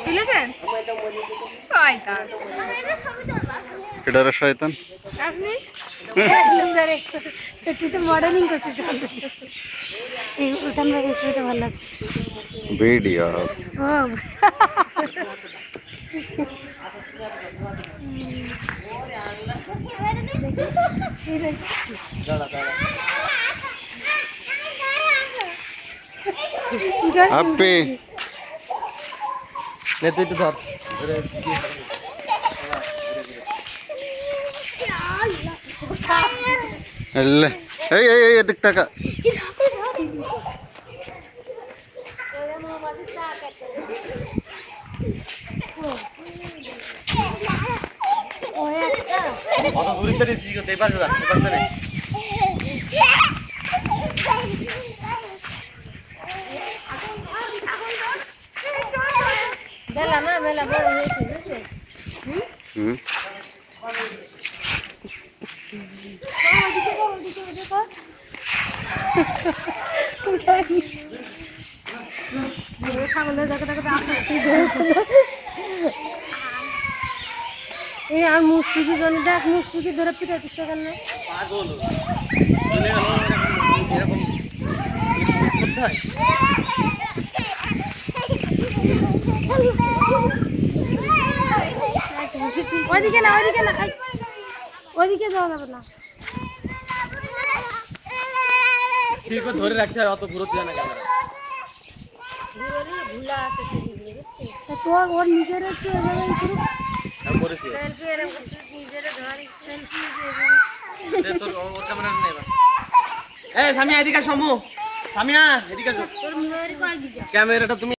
তুলেছেন শয়তান কেডারে শয়তান আপনি তুই তো মডেলিং করছিস উঠান ভাই ছবিটা ভালো লাগছে ভিডিওস ও হ্যাপি নে তুই একটু ধর এলে এই এই এই এদিক তাকা অত দূরিতে নিছিস করতে এই পাশে যা এই পাশে নে বেলা না বেলা বড় হয়েছে বুঝলে হুম এই আর মুসুকি জন্য দেখ মুসুকি ধরে পিটাইতেছে কেন পাগল চলে গেল এরকম মিস করতে হয় ওইদিকে না ওইদিকে যাওয়া যাবে না স্থির করে ধরে রাখতে হয় অত ঘুরোতে হয় না ক্যামেরা তো ওর নিজের একটু এভাবে করুক আমি করেছি সেলফি এরকম নিজের ধরি সেলফি তোর ওর ক্যামেরা নেই এবার এই সামিয়া এদিকে আস সমু সামিয়া এদিকে আস তোর মনে করে দিকে ক্যামেরাটা তুমি